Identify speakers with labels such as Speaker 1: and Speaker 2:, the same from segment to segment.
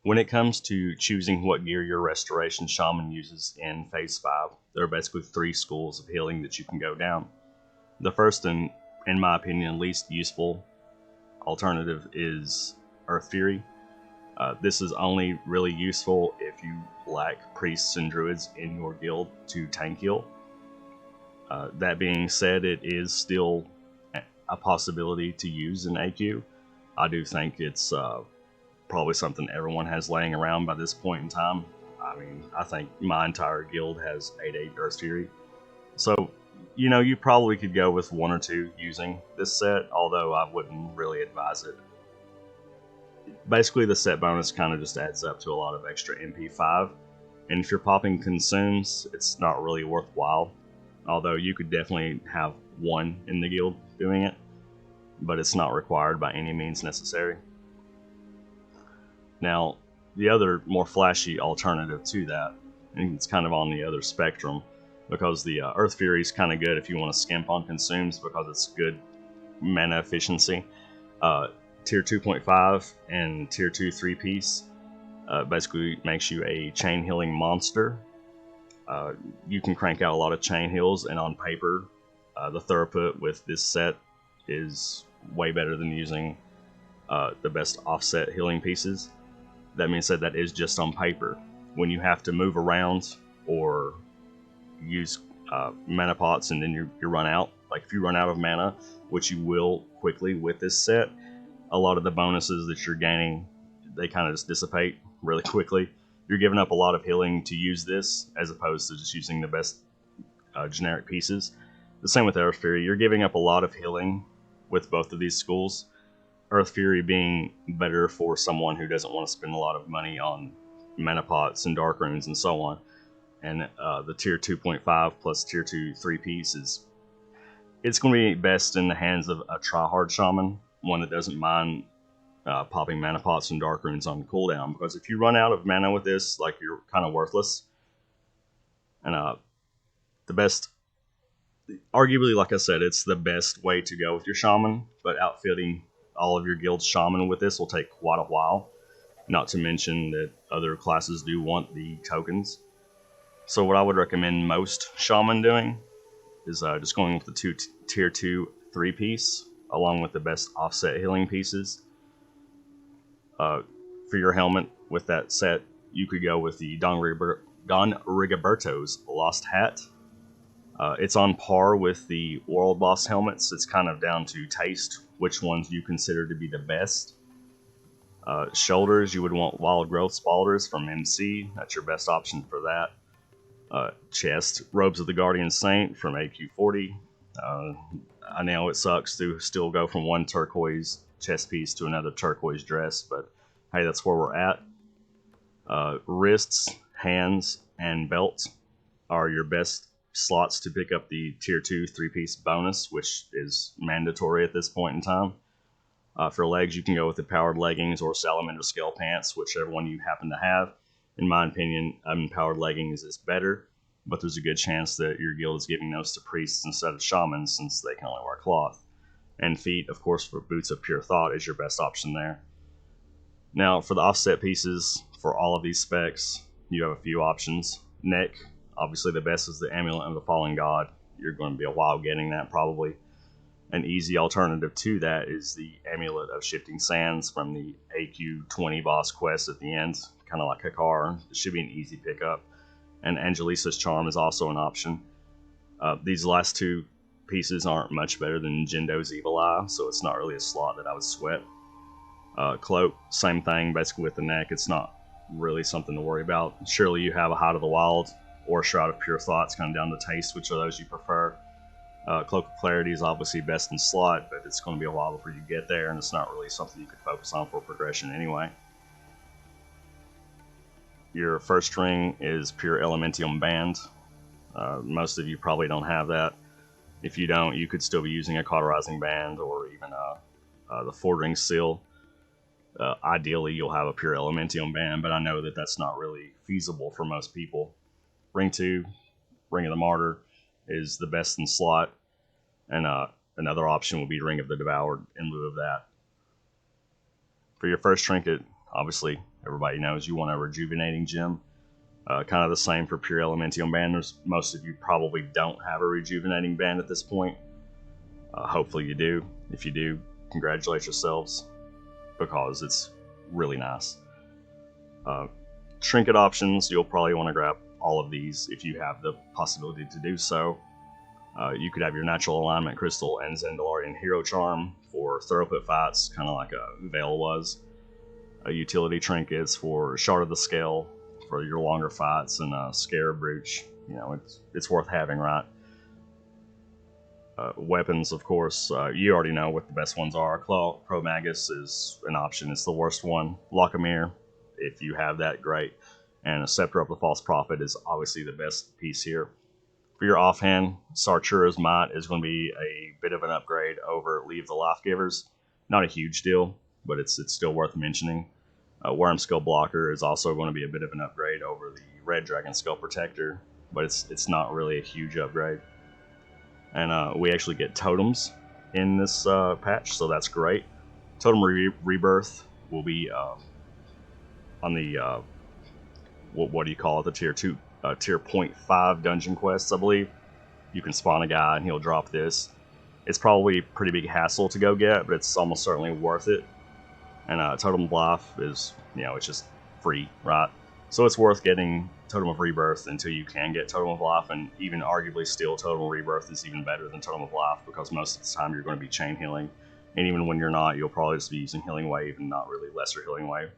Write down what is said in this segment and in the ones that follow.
Speaker 1: When it comes to choosing what gear your Restoration Shaman uses in Phase 5, there are basically 3 schools of healing that you can go down. The first, and in my opinion, least useful alternative is Earth Fury. This is only really useful if you lack priests and druids in your guild to tank heal. That being said, it is still a possibility to use in AQ. I do think it's probably something everyone has laying around by this point in time. I mean, I think my entire guild has 8/8 Earth Fury. So, you probably could go with 1 or 2 using this set, although I wouldn't really advise it. Basically, the set bonus kind of just adds up to a lot of extra MP5, and if you're popping consumes, it's not really worthwhile. Although you could definitely have 1 in the guild doing it, but it's not required by any means necessary. Now, the other more flashy alternative to that, and it's kind of on the other spectrum, because the Earth Fury is kind of good if you want to skimp on consumes because it's good mana efficiency. Tier 2.5 and Tier 2 3-piece basically makes you a chain healing monster. You can crank out a lot of chain heals, and on paper, the throughput with this set is way better than using the best offset healing pieces. That being said, that is just on paper. When you have to move around or use mana pots and then you run out, like if you run out of mana, which you will quickly with this set, a lot of the bonuses that you're gaining, they kind of just dissipate really quickly. You're giving up a lot of healing to use this, as opposed to just using the best generic pieces. The same with Earth Fury. You're giving up a lot of healing with both of these schools. Earth Fury being better for someone who doesn't want to spend a lot of money on mana pots and dark runes and so on. And the Tier 2.5 plus Tier 2 3-piece it's going to be best in the hands of a tryhard shaman, one that doesn't mind popping mana pots and dark runes on cooldown, because if you run out of mana with this, like, you're kind of worthless. And arguably, like I said, it's the best way to go with your shaman, but outfitting all of your guild's shaman with this will take quite a while, not to mention that other classes do want the tokens. So what I would recommend most shaman doing is just going with the Tier 2 3-piece, along with the best offset healing pieces. For your helmet with that set, you could go with the Don Rigoberto's Lost Hat. It's on par with the World Boss helmets. It's kind of down to taste, which ones you consider to be the best. Shoulders, you would want Wild Growth Spalders from MC. That's your best option for that. Chest, Robes of the Guardian Saint from AQ40. I know it sucks to still go from one turquoise chest piece to another turquoise dress, but hey, that's where we're at. Wrists, hands, and belt are your best slots to pick up the Tier 2 3-piece bonus, which is mandatory at this point in time. For legs, you can go with the powered leggings or salamander scale pants, whichever one you happen to have. In my opinion, powered leggings is better, but there's a good chance that your guild is giving those to priests instead of shamans, since they can only wear cloth. And feet, of course, for boots of pure thought is your best option there. Now, for the offset pieces, for all of these specs, you have a few options. Neck, obviously the best is the Amulet of the Fallen God. You're going to be a while getting that, probably. An easy alternative to that is the Amulet of Shifting Sands from the AQ40 boss quest at the end, kind of like Hakar. It should be an easy pickup. And Angelisa's Charm is also an option. These last 2 pieces aren't much better than Jindo's Evil Eye, so it's not really a slot that I would sweat. Cloak, same thing, basically with the neck. It's not really something to worry about. Surely you have a Hide of the Wild or Shroud of Pure Thoughts, kind of down to taste, which of those you prefer. Cloak of Clarity is obviously best in slot, but it's going to be a while before you get there, and it's not really something you could focus on for progression anyway. Your first ring is Pure Elementium Band. Most of you probably don't have that. If you don't, you could still be using a Cauterizing Band or even the 4-ring Seal. Ideally, you'll have a Pure Elementium Band, but I know that that's not really feasible for most people. Ring 2, Ring of the Martyr, is the best in slot, and another option would be Ring of the Devoured in lieu of that. For your first trinket, obviously everybody knows you want a rejuvenating gem. Kind of the same for Pure Elementium band. Most of you probably don't have a rejuvenating band at this point. Hopefully you do. If you do, congratulate yourselves, because it's really nice. Trinket options, you'll probably want to grab all of these if you have the possibility to do so. You could have your Natural Alignment Crystal and Zendalarian Hero Charm for Thoroughput fights, kind of like a Veil was. Utility trinkets for Shard of the Scale for your longer fights, and Scarab Brooch. You know, it's worth having, right? Weapons, of course, you already know what the best ones are. Claw Pro Magus is an option. It's the worst one. Lockamere, if you have that, great. And a Scepter of the False Prophet is obviously the best piece here. For your offhand, Sartura's Might is going to be a bit of an upgrade over Leave the Life Givers. Not a huge deal, but it's still worth mentioning. Worm Skull Blocker is also going to be a bit of an upgrade over the Red Dragon Skull Protector, but it's not really a huge upgrade. And we actually get totems in this patch, so that's great. Totem Rebirth will be on the what do you call it? The tier 0.5 dungeon quests, I believe. You can spawn a guy and he'll drop this. It's probably a pretty big hassle to go get, but it's almost certainly worth it. And Totem of Life is, it's just free, right? So it's worth getting Totem of Rebirth until you can get Totem of Life, and even arguably still Totem of Rebirth is even better than Totem of Life, because most of the time you're going to be chain healing, and even when you're not, you'll probably just be using Healing Wave and not really Lesser Healing Wave.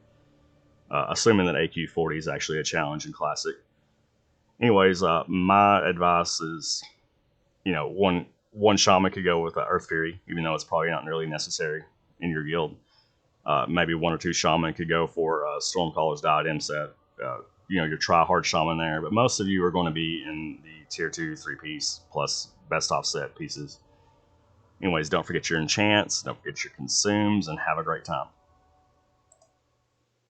Speaker 1: Assuming that AQ40 is actually a challenge in Classic. Anyways, my advice is, one Shaman could go with Earth Fury, even though it's probably not really necessary in your guild. Maybe 1 or 2 Shaman could go for Stormcaller's Diadem set. Your try-hard Shaman there, but most of you are going to be in the tier 2 3-piece plus best offset pieces. Anyways, don't forget your enchants, don't forget your consumes, and have a great time.